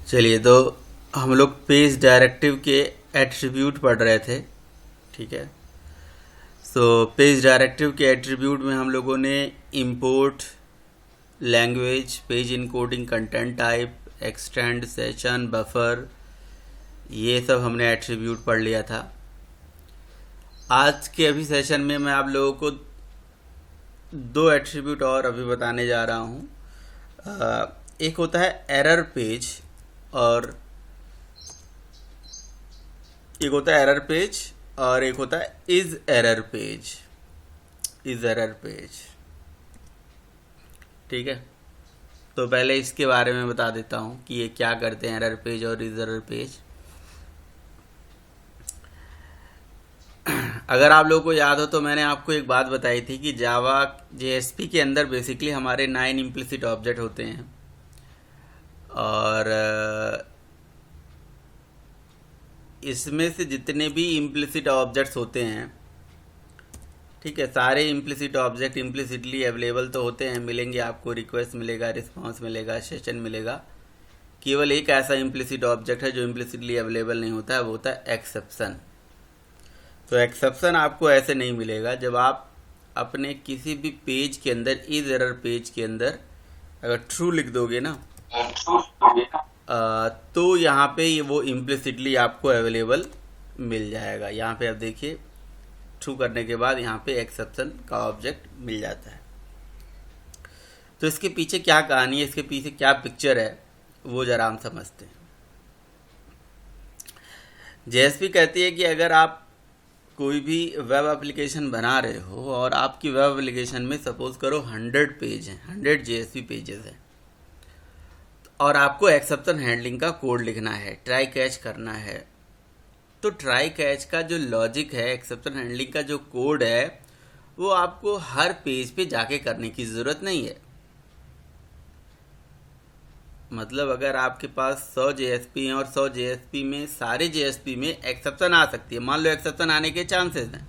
चलिए, तो हम लोग पेज डायरेक्टिव के एट्रीब्यूट पढ़ रहे थे। ठीक है, सो पेज डायरेक्टिव के एट्रीब्यूट में हम लोगों ने import, language, page encoding, content type, extend, session, buffer, ये सब हमने एट्रीब्यूट पढ़ लिया था। आज के अभी सेशन में मैं आप लोगों को दो एट्रीब्यूट और अभी बताने जा रहा हूँ। एक होता है एरर पेज और एक होता है एरर पेज और एक होता है is error page. Is error page, ठीक है। तो पहले इसके बारे में बता देता हूँ कि ये क्या करते हैं, एरर पेज और इज एरर पेज। अगर आप लोगों को याद हो तो मैंने आपको एक बात बताई थी कि जावा जेएसपी के अंदर बेसिकली हमारे 9 इम्प्लिसिट ऑब्जेक्ट होते हैं और इसमें से जितने भी इम्प्लिसिट ऑब्जेक्ट्स होते हैं, ठीक है, सारे इम्प्लिसिट ऑब्जेक्ट इम्प्लिसिटली अवेलेबल तो होते हैं, मिलेंगे आपको, रिक्वेस्ट मिलेगा, रिस्पांस मिलेगा, सेशन मिलेगा। केवल एक ऐसा इम्प्लिसिट ऑब्जेक्ट है जो इम्प्लिसिटली अवेलेबल नहीं होता है, वो होता है एक्सेप्शन। तो एक्सेप्शन आपको ऐसे नहीं मिलेगा। जब आप अपने किसी भी पेज के अंदर, इज एरर पेज के अंदर अगर ट्रू लिख दोगे ना, तो यहाँ पे ये वो इम्प्लिसिटली आपको अवेलेबल मिल जाएगा। यहाँ पे आप देखिए, ट्रू करने के बाद यहाँ पे एक्सेप्शन का ऑब्जेक्ट मिल जाता है। तो इसके पीछे क्या कहानी है, इसके पीछे क्या पिक्चर है, वो जरा हम समझते हैं। जेएसपी कहती है कि अगर आप कोई भी वेब एप्लीकेशन बना रहे हो और आपकी वेब एप्लीकेशन में सपोज करो 100 पेज हैं, 100 जेएसपी पेजेस हैं, और आपको एक्सेप्शन हैंडलिंग का कोड लिखना है, ट्राई कैच करना है, तो ट्राई कैच का जो लॉजिक है, एक्सेप्शन हैंडलिंग का जो कोड है, वो आपको हर पेज पे जाके करने की ज़रूरत नहीं है। मतलब अगर आपके पास 100 जेएसपी हैं और 100 जेएसपी में सारे जेएसपी में एक्सेप्शन आ सकती है, मान लो एक्सेप्शन आने के चांसेस हैं,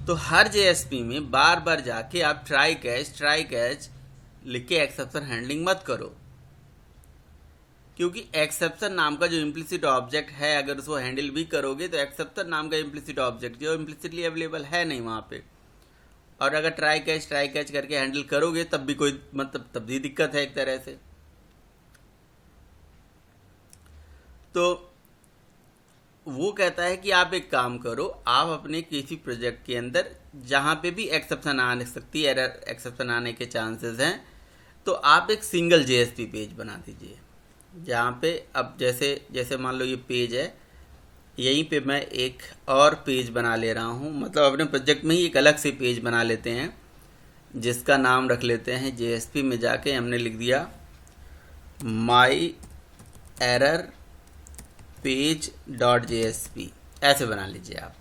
तो हर जेएसपी में बार बार जाके आप ट्राई कैच लिख के एक्सेप्शन हैंडलिंग मत करो, क्योंकि एक्सेप्शन नाम का जो इम्प्लिसिट ऑब्जेक्ट है, अगर उसको हैंडल भी करोगे तो एक्सेप्शन नाम का इम्प्लिसिट ऑब्जेक्ट जो इम्प्लिसिटली अवेलेबल है नहीं वहाँ पे, और अगर ट्राई कैच करके हैंडल करोगे तब भी कोई मतलब तब भी दिक्कत है एक तरह से। तो वो कहता है कि आप एक काम करो, आप अपने किसी प्रोजेक्ट के अंदर जहाँ पे भी एक्सेप्शन आ सकती है, एरर एक्सेप्शन आने के चांसेस हैं, तो आप एक सिंगल जेएसपी पेज बना दीजिए। जहाँ पे अब जैसे मान लो ये पेज है, यहीं पे मैं एक और पेज बना ले रहा हूँ, मतलब अपने प्रोजेक्ट में ही एक अलग से पेज बना लेते हैं जिसका नाम रख लेते हैं, जेएसपी में जाके हमने लिख दिया माई एरर पेज डॉट जेएसपी, ऐसे बना लीजिए। आप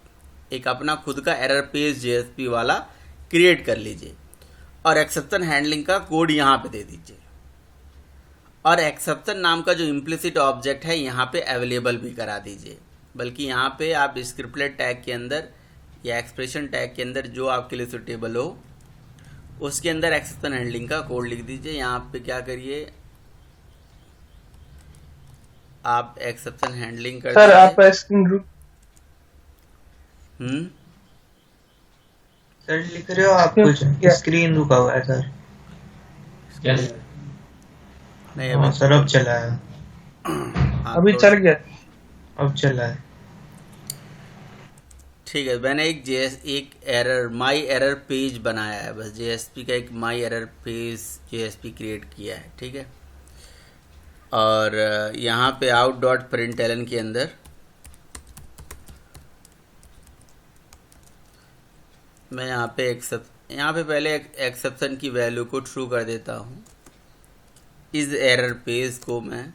एक अपना खुद का एरर पेज जेएसपी वाला क्रिएट कर लीजिए और एक्सेप्शन हैंडलिंग का कोड यहाँ पे दे दीजिए, और एक्सेप्शन नाम का जो इम्प्लिसिट ऑब्जेक्ट है यहाँ पे अवेलेबल भी करा दीजिए। बल्कि यहाँ पे आप स्क्रिप्टलेट टैग के अंदर या एक्सप्रेशन टैग के अंदर जो आपके लिए सुटेबल हो उसके अंदर एक्सेप्शन हैंडलिंग का कोड लिख दीजिए। यहाँ पे क्या करिए, आप एक्सेप्शन हैंडलिंग कर सर आप स्क्रीन सर लिख रहे हो आप कुछ, स्क्रीन रुका हुआ है सर। नहीं हाँ अभी सर अब चला है, अभी चल गया। अब चला है। ठीक है, मैंने एक एरर माई एरर पेज बनाया है, बस जेएसपी का एक माई एरर पेज जेएसपी क्रिएट किया है। ठीक है, और यहाँ पे आउट डॉट प्रिंटलन के अंदर मैं यहाँ पे पहले एक्सेप्शन की वैल्यू को ट्रू कर देता हूँ। इस एरर पेज को मैं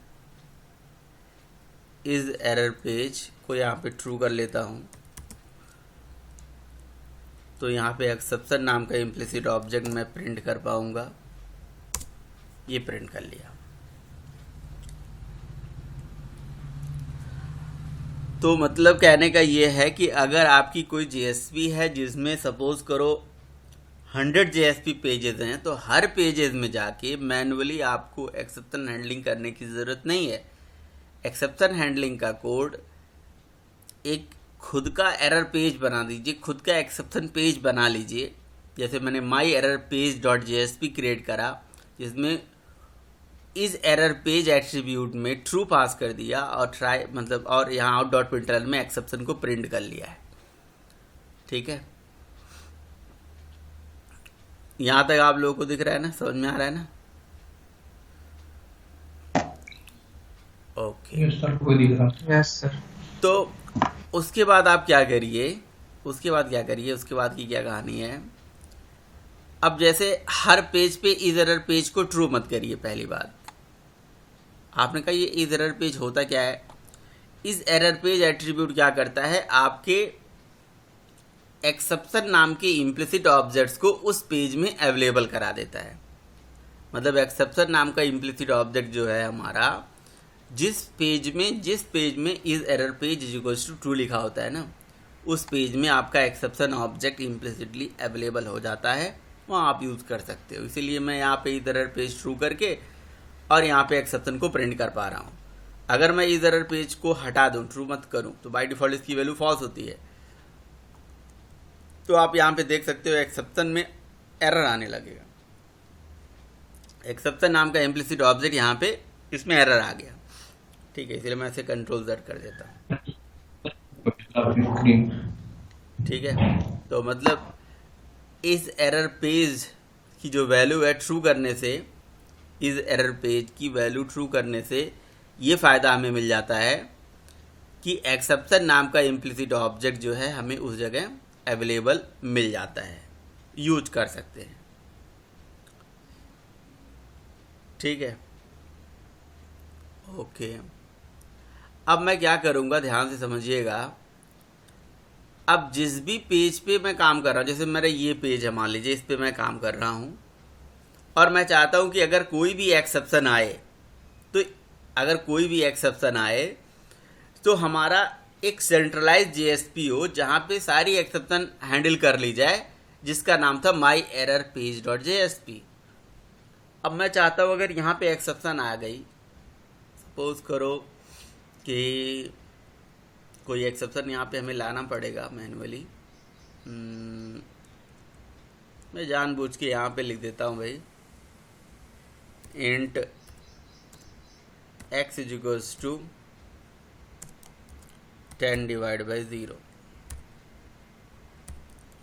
इस एरर पेज को यहाँ पे ट्रू कर लेता हूँ, तो यहाँ पे एक्सेप्शन नाम का इम्प्लिसिट ऑब्जेक्ट मैं प्रिंट कर पाऊँगा। ये प्रिंट कर लिया। तो मतलब कहने का ये है कि अगर आपकी कोई जेएसपी है जिसमें सपोज करो 100 JSP पेजेस हैं, तो हर पेजेस में जाके मैनुअली आपको एक्सेप्शन हैंडलिंग करने की ज़रूरत नहीं है। एक्सेप्शन हैंडलिंग का कोड एक खुद का एरर पेज बना दीजिए, खुद का एक्सेप्शन पेज बना लीजिए। जैसे मैंने my error page dot JSP create करा, जिसमें इस एरर पेज एट्रीब्यूट में ट्रू पास कर दिया और और यहाँ आउट डॉट प्रिंटरल में एक्सेप्शन को प्रिंट कर लिया है। ठीक है, यहाँ तक आप लोगों को दिख रहा है ना, समझ में आ रहा है ना? ओके, यस सर, कोई दिख रहा। Yes sir. तो उसके बाद आप क्या करिए, उसके बाद की क्या कहानी है। अब जैसे हर पेज पे इज एरर पेज को ट्रू मत करिए। पहली बात आपने कहा ये इज एरर पेज होता क्या है। इस एरर पेज एट्रीब्यूट क्या करता है, आपके एक्सेप्शन नाम के इम्प्लिसिट ऑब्जेक्ट्स को उस पेज में अवेलेबल करा देता है। मतलब एक्सेप्शन नाम का इम्प्लिसिट ऑब्जेक्ट जो है हमारा, जिस पेज में is error page is equals to true लिखा होता है ना, उस पेज में आपका एक्सेप्शन ऑब्जेक्ट इम्प्लिसिटली अवेलेबल हो जाता है, वहाँ आप यूज़ कर सकते हो। इसीलिए मैं यहाँ पे इज एरर पेज ट्रू करके और यहाँ पे एक्सेप्शन को प्रिंट कर पा रहा हूँ। अगर मैं इज एरर पेज को हटा दूँ, ट्रू मत करूँ, तो बाय डिफॉल्ट इसकी वैल्यू फॉल्स होती है। तो आप यहाँ पे देख सकते हो एक्सेप्शन में एरर आने लगेगा। एक्सेप्शन नाम का इम्प्लिसिट ऑब्जेक्ट यहाँ पे इसमें एरर आ गया। ठीक है, इसलिए मैं इसे कंट्रोल Z कर देता हूँ। ठीक है, तो मतलब इस एरर पेज की जो वैल्यू है ट्रू करने से, इस एरर पेज की वैल्यू ट्रू करने से ये फ़ायदा हमें मिल जाता है कि एक्सेप्शन नाम का इम्प्लिसिट ऑब्जेक्ट जो है हमें उस जगह अवेलेबल मिल जाता है, यूज कर सकते हैं। ठीक है, ओके। अब मैं क्या करूँगा, ध्यान से समझिएगा। अब जिस भी पेज पे मैं काम कर रहा हूँ, जैसे मेरा ये पेज है, मान लीजिए इस पे मैं काम कर रहा हूँ और मैं चाहता हूँ कि अगर कोई भी एक्सेप्शन आए तो हमारा एक सेंट्रलाइज JSP हो जहाँ पे सारी एक्सेप्शन हैंडल कर ली जाए, जिसका नाम था माई एरर पेज डॉट JSP। अब मैं चाहता हूँ अगर यहाँ पे एक्सेप्शन आ गई, सपोज करो कि कोई एक्सेप्शन यहाँ पे हमें लाना पड़ेगा मैनुअली। मैं जानबूझ के यहाँ पे लिख देता हूँ भाई, int x is equals to 10 divide by 0,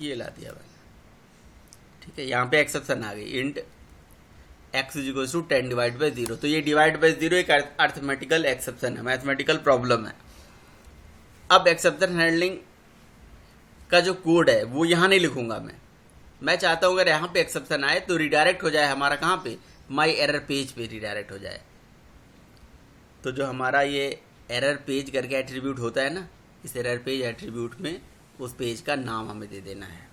ये ला दिया मैंने। ठीक है, यहाँ पे एक्सेप्शन आ गई, int x is equals to 10 divide by 0। तो ये डिवाइड बाई 0 एक अर्थमेटिकल एक्सेप्शन है, मैथमेटिकल प्रॉब्लम है। अब एक्सेप्शन हैंडलिंग का जो कोड है वो यहाँ नहीं लिखूंगा मैं चाहता हूँ अगर यहाँ पे एक्सेप्शन आए तो रिडायरेक्ट हो जाए हमारा, कहाँ पे, माई एरर पेज पे रिडायरेक्ट हो जाए। तो जो हमारा ये एरर पेज करके एट्रीब्यूट होता है ना, इस एरर पेज एट्रीब्यूट में उस पेज का नाम हमें दे देना है,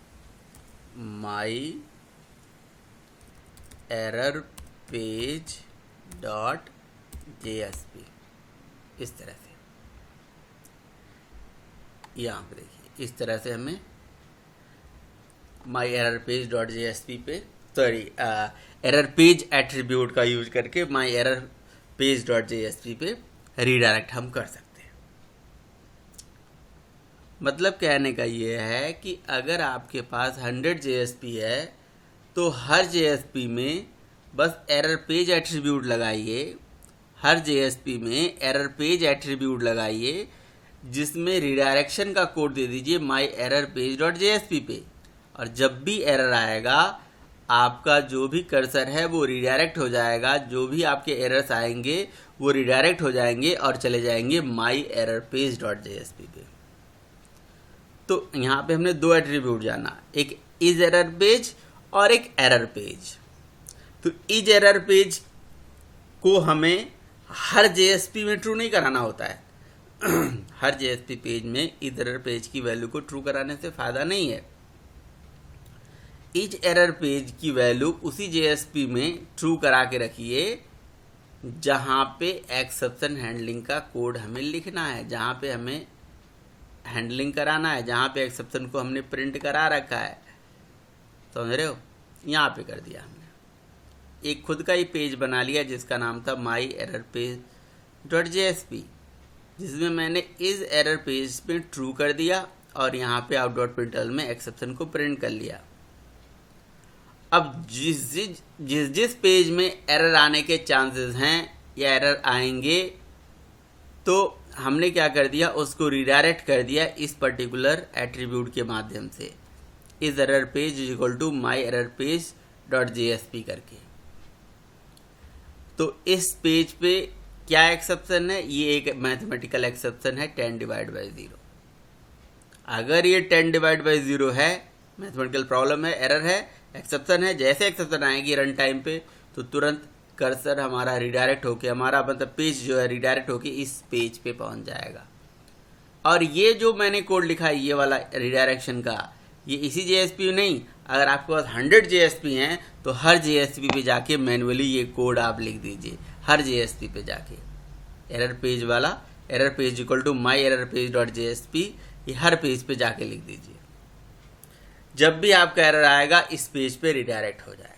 माई एरर पेज डॉट JSP। इस तरह से, यहाँ पे देखिए, इस तरह से हमें माई एरर पेज डॉट JSP पे, एरर पेज एट्रीब्यूट का यूज करके माई एरर पेज डॉट JSP पे रीडायरेक्ट हम कर सकते हैं। मतलब कहने का ये है कि अगर आपके पास 100 JSP है तो हर JSP में बस एरर पेज एट्रीब्यूट लगाइए, हर JSP में एरर पेज एट्रीब्यूट लगाइए, जिसमें रिडायरेक्शन का कोड दे दीजिए माई एरर पेज डॉट JSP पे, और जब भी एरर आएगा आपका जो भी कर्सर है वो रिडायरेक्ट हो जाएगा, जो भी आपके एरर्स आएंगे वो रिडायरेक्ट हो जाएंगे और चले जाएंगे माई एरर पेज डॉट JSP पे। तो यहाँ पे हमने दो एट्रीब्यूट जाना, एक इज एरर पेज और एक एरर पेज। तो इज एरर पेज को हमें हर JSP में ट्रू नहीं कराना होता है। हर JSP पेज में इज एरर पेज की वैल्यू को ट्रू कराने से फायदा नहीं है। इच एरर पेज की वैल्यू उसी JSP में ट्रू करा के रखिए जहाँ पे एक्सेप्शन हैंडलिंग का कोड हमें लिखना है, जहाँ पे हमें हैंडलिंग कराना है, जहाँ पे एक्सेप्शन को हमने प्रिंट करा रखा है। समझ रहे हो? यहाँ पे कर दिया हमने, एक खुद का ही पेज बना लिया जिसका नाम था माई एरर पेज .jsp, जिसमें मैंने इस एरर पेज पे ट्रू कर दिया और यहाँ पे out.println में एक्सेप्शन को प्रिंट कर लिया। अब जिस पेज में एरर आने के चांसेस हैं या एरर आएंगे, तो हमने क्या कर दिया, उसको रिडायरेक्ट कर दिया इस पर्टिकुलर एट्रीब्यूट के माध्यम से, इस error page is equal to my error page .jsp करके। तो इस पेज पे क्या एक्सेप्शन है, ये एक मैथमेटिकल एक्सेप्शन है 10/0। अगर ये 10/0 है, मैथमेटिकल प्रॉब्लम है, एरर है, एक्सेप्शन है, जैसे एक्सेप्शन आएगी रन टाइम पे तो तुरंत कर्सर हमारा रिडायरेक्ट होके, हमारा मतलब पेज जो है रिडायरेक्ट होके इस पेज पे पहुंच जाएगा। और ये जो मैंने कोड लिखा है ये वाला रिडायरेक्शन का, ये इसी JSP नहीं, अगर आपके पास 100 JSP हैं तो हर JSP पे जाके मैन्युअली ये कोड आप लिख दीजिए, हर JSP पे जाके एरर पेज वाला, error page equal to my error page .jsp, ये हर पेज पे जाके लिख दीजिए। जब भी आपका एरर आएगा इस पेज पे रिडायरेक्ट हो जाएगा।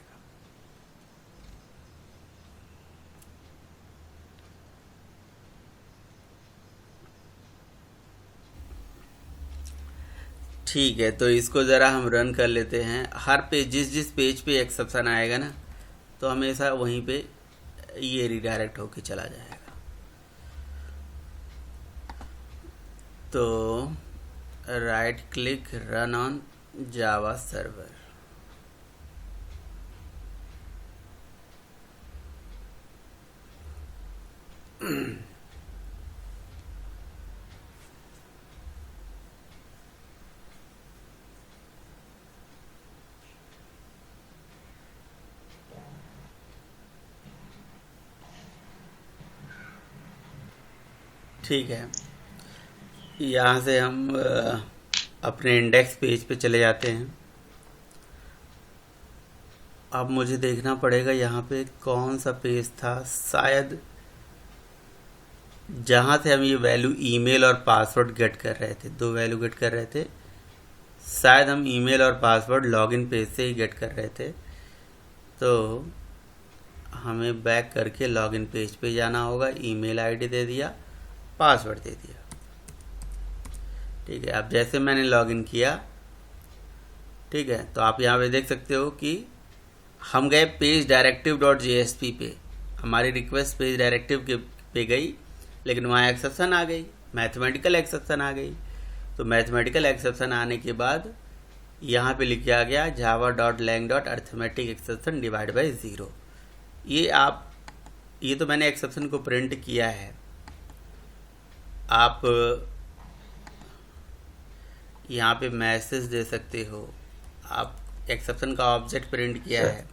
ठीक है, तो इसको ज़रा हम रन कर लेते हैं। हर पेज जिस पेज पे एक्सेप्शन आएगा ना, तो हमेशा वहीं पे ये रिडायरेक्ट होके चला जाएगा। तो right click, run on Java server. ठीक है, यहाँ से हम अपने इंडेक्स पेज पे चले जाते हैं। अब मुझे देखना पड़ेगा यहाँ पे कौन सा पेज था, शायद जहाँ से हम ये वैल्यू ईमेल और पासवर्ड गेट कर रहे थे, 2 वैल्यू गेट कर रहे थे, शायद हम ईमेल और पासवर्ड लॉगिन पेज से ही गेट कर रहे थे। तो हमें बैक करके लॉगिन पेज पे जाना होगा, ईमेल आईडी दे दिया, पासवर्ड दे दिया। ठीक है, अब जैसे मैंने लॉगिन किया, ठीक है, तो आप यहाँ पे देख सकते हो कि हम गए पेज डायरेक्टिव .jsp पे, हमारी रिक्वेस्ट पेज डायरेक्टिव पे गई, लेकिन वहाँ एक्सेप्शन आ गई, मैथमेटिकल एक्सेप्शन आ गई। तो मैथमेटिकल एक्सेप्शन आने के बाद यहाँ पे लिखा गया java.lang.arithmetic exception /0। ये तो मैंने एक्सेप्शन को प्रिंट किया है। आप यहाँ पे मैसेज दे सकते हो, आप एक्सेप्शन का ऑब्जेक्ट प्रिंट किया है।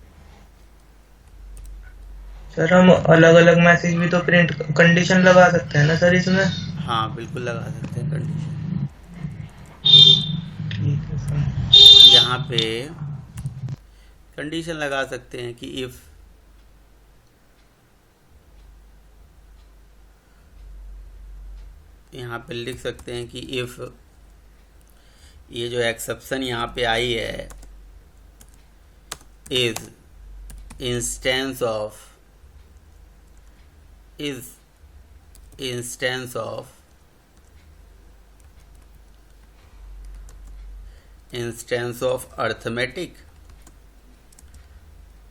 सर हम अलग अलग मैसेज भी तो प्रिंट, कंडीशन लगा सकते हैं ना सर इसमें? हाँ बिल्कुल लगा सकते हैं कंडीशन। ठीक है सर। यहाँ पे कंडीशन लगा सकते हैं कि इफ यहाँ पे लिख सकते हैं कि इफ ये जो एक्सेप्शन यहाँ पे आई है इज इंस्टेंस ऑफ अर्थमेटिक,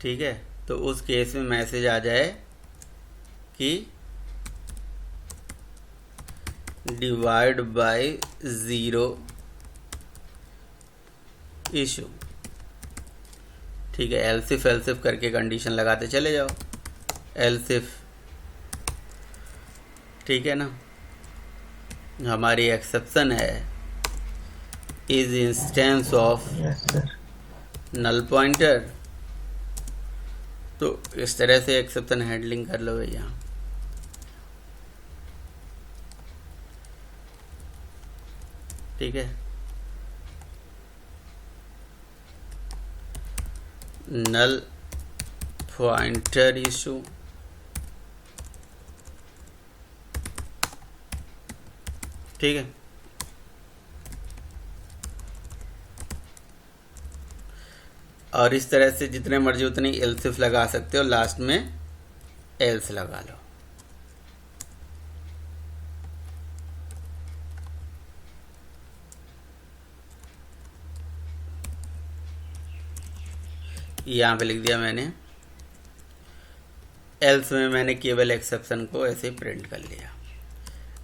ठीक है, तो उस केस में मैसेज आ जाए कि डिवाइड बाय 0 इशू। ठीक है, एल्सिफ करके कंडीशन लगाते चले जाओ, एल्सिफ, ठीक है ना। हमारी एक्सेप्शन है is instance of null pointer. तो इस तरह से एक्सेप्शन हैंडलिंग कर लो भैया। ठीक है, नल पॉइंटर इशू, ठीक है। और इस तरह से जितने मर्जी उतने एल्स इफ लगा सकते हो, लास्ट में एल्स लगा लो। यहाँ पे लिख दिया मैंने, एल्स में मैंने केवल एक्सेप्शन को ऐसे प्रिंट कर लिया।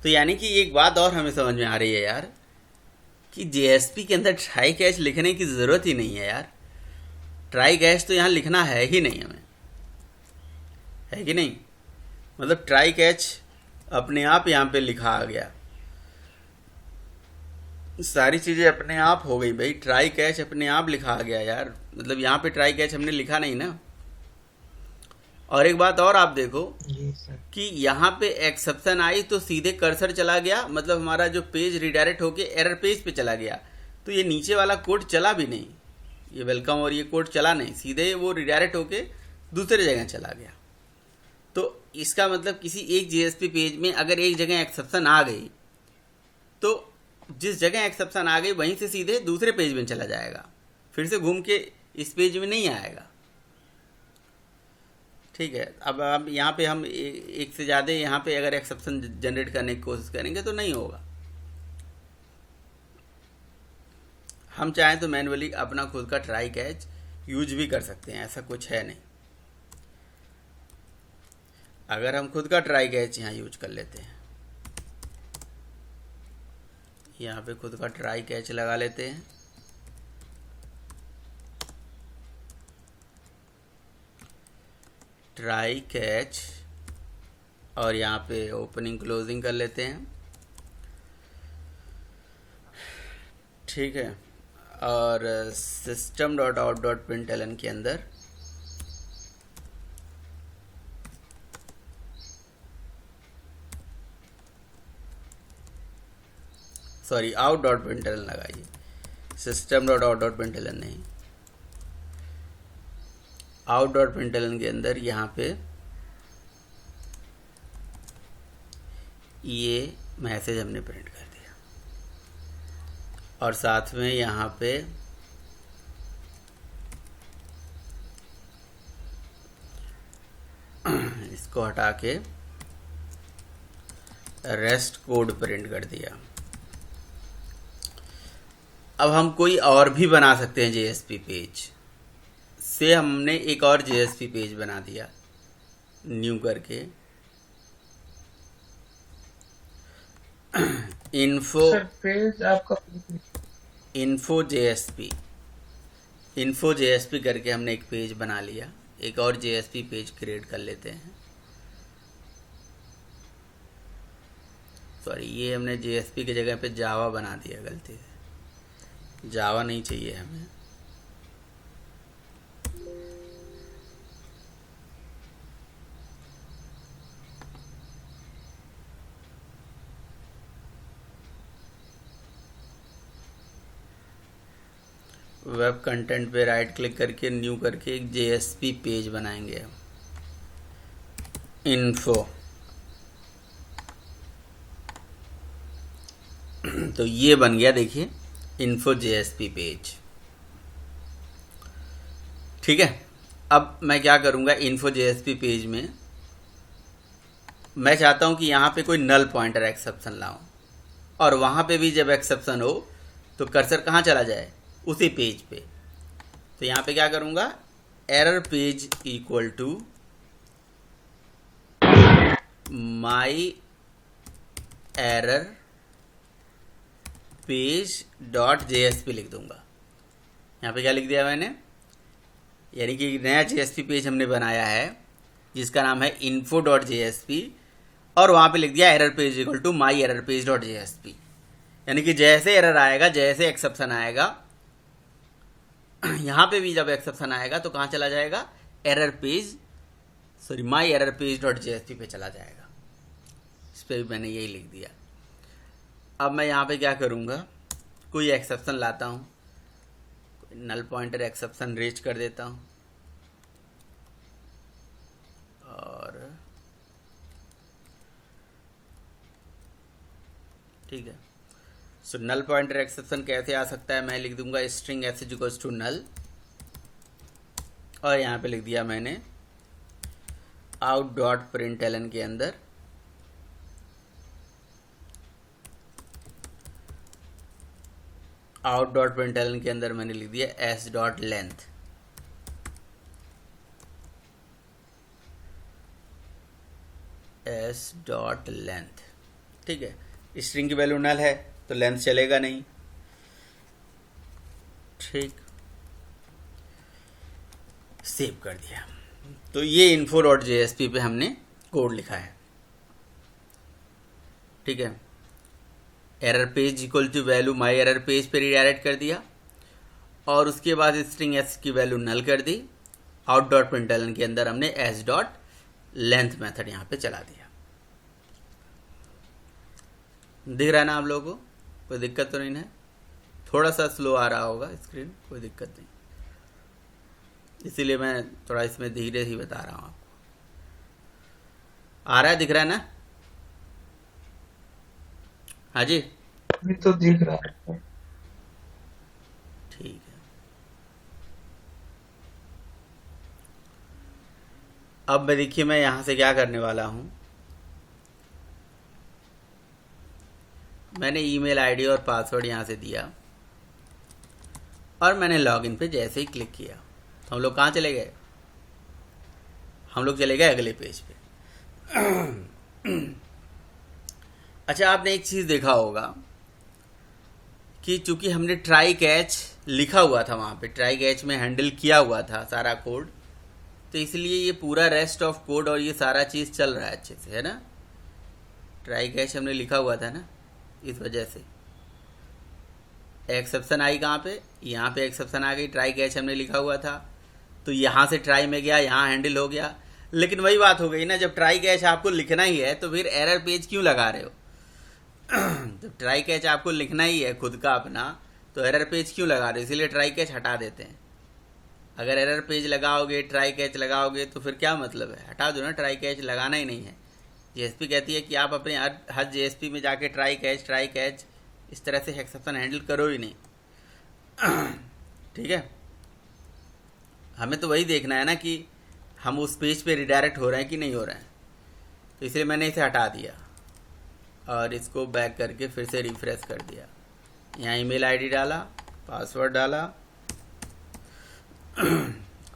तो यानी कि एक बात और हमें समझ में आ रही है यार, कि जेएसपी के अंदर ट्राई कैच लिखने की ज़रूरत ही नहीं है यार। ट्राई कैच तो यहाँ लिखना है ही नहीं हमें, है कि नहीं। मतलब ट्राई कैच अपने आप यहाँ पे लिखा आ गया, सारी चीज़ें अपने आप हो गई भाई। ट्राई कैच अपने आप लिखा आ गया यार, मतलब यहाँ पे ट्राई कैच हमने लिखा नहीं ना। और एक बात और आप देखो कि यहाँ पे एक्सेप्शन आई तो सीधे कर्सर चला गया, मतलब हमारा जो पेज रिडायरेक्ट होके एरर पेज पे चला गया। तो ये नीचे वाला कोड चला भी नहीं, ये वेलकम और ये कोड चला नहीं, सीधे वो रिडायरेक्ट होके दूसरे जगह चला गया। तो इसका मतलब किसी एक जेएसपी पेज में अगर एक जगह एक्सेप्शन आ गई, तो जिस जगह एक्सेप्शन आ गई वहीं से सीधे दूसरे पेज में चला जाएगा, फिर से घूम के इस पेज में नहीं आएगा। ठीक है। अब यहाँ पे हम एक से ज़्यादा यहाँ पे अगर एक्सेप्शन जनरेट करने की कोशिश करेंगे तो नहीं होगा। हम चाहें तो मैनुअली अपना खुद का ट्राई कैच यूज भी कर सकते हैं, ऐसा कुछ है नहीं। अगर हम खुद का ट्राई कैच यहाँ यूज कर लेते हैं, यहाँ पे खुद का ट्राई कैच लगा लेते हैं, ट्राई कैच, और यहाँ पे ओपनिंग क्लोजिंग कर लेते हैं। ठीक है। और system.out.println के अंदर सॉरी out.println लगाइए, system.out.println नहीं, out.println के अंदर यहाँ पे ये मैसेज हमने प्रिंट कर दिया, और साथ में यहाँ पे इसको हटा के रेस्ट कोड प्रिंट कर दिया। अब हम कोई और भी बना सकते हैं जेएसपी पेज से। हमने एक और जेएसपी पेज बना दिया न्यू करके, इन्फो पेज आपका इन्फो जेएसपी करके हमने एक पेज बना लिया। एक और जेएसपी पेज क्रिएट कर लेते हैं। सॉरी, ये हमने जेएसपी की जगह पे जावा बना दिया गलती से, जावा नहीं चाहिए हमें। वेब कंटेंट पे राइट क्लिक करके न्यू करके एक जेएसपी पेज बनाएंगे हम, इन्फो। तो ये बन गया, देखिए, इन्फो जेएसपी पेज। ठीक है। अब मैं क्या करूंगा, इन्फो जेएसपी पेज में मैं चाहता हूं कि यहां पे कोई नल पॉइंटर एक्सेप्शन लाऊं, और वहां पे भी जब एक्सेप्शन हो तो कर्सर कहां चला जाए, उसी पेज पे। तो यहां पे क्या करूंगा, error page equal to my error page dot JSP लिख दूंगा। यहाँ पे क्या लिख दिया मैंने, यानी कि नया जेएसपी पेज हमने बनाया है जिसका नाम है इन्फो डॉट जेएसपी, और वहाँ पे लिख दिया error page equal to my error page dot JSP. यानी कि जैसे एरर आएगा, जैसे एक्सेप्शन आएगा, यहाँ पे भी जब एक्सेप्शन आएगा तो कहाँ चला जाएगा, एरर पेज, सॉरी, माई एरर पेज डॉट जेएसपी पे चला जाएगा। इस पर भी मैंने यही लिख दिया। अब मैं यहाँ पे क्या करूँगा, कोई एक्सेप्शन लाता हूँ, नल पॉइंटर एक्सेप्शन रेज कर देता हूँ, और ठीक है। सो नल पॉइंटर एक्सेप्शन कैसे आ सकता है, मैं लिख दूंगा string s equals to null, और यहाँ पे लिख दिया मैंने आउट डॉट प्रिंटलन के अंदर मैंने लिख दिया S dot length. S dot length, ठीक है। स्ट्रिंग की वैल्यू नल है तो लेंथ चलेगा नहीं, ठीक। सेव कर दिया। तो ये info.jsp पे हमने कोड लिखा है, ठीक है। Error page equal to value my error page पे रिडायरेक्ट कर दिया और उसके बाद स्ट्रिंग एस की वैल्यू नल कर दी। आउट डॉट प्रिंटलन के अंदर हमने एस डॉट लेंथ मेथड यहाँ पे चला दिया। दिख रहा है ना आप लोगों को? कोई दिक्कत तो नहीं है? थोड़ा सा स्लो आ रहा होगा स्क्रीन, कोई दिक्कत नहीं, इसीलिए मैं थोड़ा इसमें धीरे ही बता रहा हूँ आपको। आ रहा है, दिख रहा है ना? हाँ जी, अभी तो दिख रहा है। ठीक है। अब मैं देखिए मैं यहाँ से क्या करने वाला हूँ। मैंने ईमेल आईडी और पासवर्ड यहाँ से दिया और मैंने लॉगिन पे जैसे ही क्लिक किया तो हम लोग कहाँ चले गए? हम लोग चले गए अगले पेज पे। अच्छा, आपने एक चीज़ देखा होगा कि चूंकि हमने ट्राई कैच लिखा हुआ था वहाँ पे, ट्राई कैच में हैंडल किया हुआ था सारा कोड, तो इसलिए ये पूरा रेस्ट ऑफ कोड और ये सारा चीज़ चल रहा है अच्छे से, है ना। ट्राई कैच हमने लिखा हुआ था ना, इस वजह से एक्सेप्शन आई कहाँ पे? यहाँ पे एक्सेप्शन आ गई। ट्राई कैच हमने लिखा हुआ था तो यहाँ से ट्राई में गया, यहाँ हैंडल हो गया। लेकिन वही बात हो गई ना, जब ट्राई कैच आपको लिखना ही है तो फिर एरर पेज क्यों लगा रहे हो? जब ट्राई कैच आपको लिखना ही है खुद का अपना, तो एरर पेज क्यों लगा रहे हो? इसीलिए ट्राई कैच हटा देते हैं। अगर एरर पेज लगाओगे, ट्राई कैच लगाओगे तो फिर क्या मतलब है? हटा दो ना, ट्राई कैच लगाना ही नहीं है। जेएसपी कहती है कि आप अपने हर जेएसपी में जाके ट्राई कैच इस तरह से एक्सेप्शन हैंडल करो ही नहीं। ठीक है, हमें तो वही देखना है ना कि हम उस पेज पे रिडायरेक्ट हो रहे हैं कि नहीं हो रहे हैं। तो इसलिए मैंने इसे हटा दिया और इसको बैक करके फिर से रिफ्रेश कर दिया। यहाँ ईमेल आईडी डाला, पासवर्ड डाला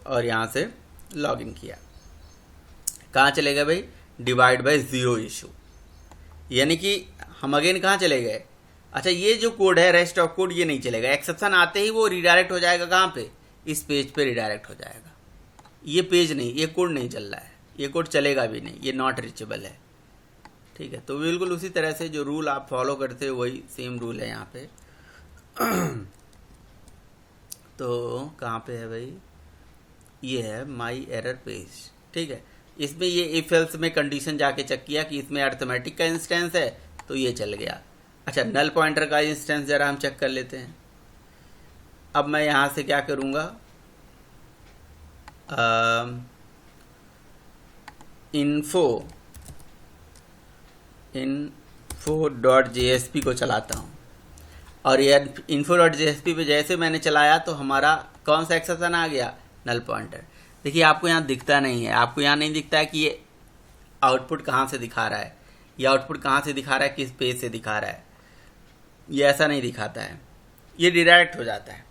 और यहाँ से लॉगिन किया। कहाँ चले गए भाई? डिवाइड बाय ज़ीरो इशू, यानी कि हम अगेन कहाँ चले गए? अच्छा, ये जो कोड है रेस्ट ऑफ कोड, ये नहीं चलेगा। एक्सेप्शन आते ही वो रिडायरेक्ट हो जाएगा कहाँ पे? इस पेज पे रिडायरेक्ट हो जाएगा। ये पेज नहीं, ये कोड नहीं चल रहा है, ये कोड चलेगा भी नहीं, ये नॉट रीचेबल है। ठीक है, तो बिल्कुल उसी तरह से जो रूल आप फॉलो करते हो वही सेम रूल है यहाँ पे। तो कहाँ पे है भाई? ये है माई एरर पेज, ठीक है। इसमें ये इफ एल्स में कंडीशन जाके चेक किया कि इसमें अर्थमेटिक का इंस्टेंस है तो ये चल गया। अच्छा, नल पॉइंटर का इंस्टेंस जरा हम चेक कर लेते हैं। अब मैं यहाँ से क्या करूँगा? info.jsp को चलाता हूँ और ये info.jsp पे जैसे मैंने चलाया तो हमारा कौन सा एक्सेप्शन आ गया? Null pointer. देखिए, आपको यहाँ दिखता नहीं है, आपको यहाँ नहीं दिखता है कि ये आउटपुट कहाँ से दिखा रहा है, ये आउटपुट कहाँ से दिखा रहा है, किस पेज से दिखा रहा है। ये ऐसा नहीं दिखाता है, ये रिडायरेक्ट हो जाता है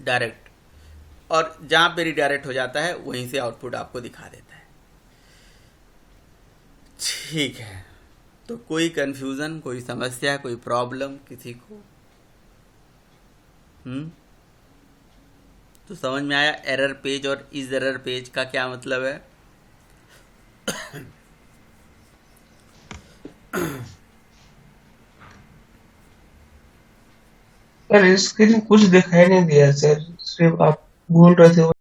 डायरेक्ट, और जहाँ पे रिडायरेक्ट हो जाता है वहीं से आउटपुट आपको दिखा देता है। ठीक है, तो कोई कंफ्यूजन, कोई समस्या, कोई प्रॉब्लम किसी को? तो समझ में आया एरर पेज और इज एरर पेज का क्या मतलब है? सर स्क्रीन कुछ दिखाई नहीं दिया सर, सिर्फ आप बोल रहे थे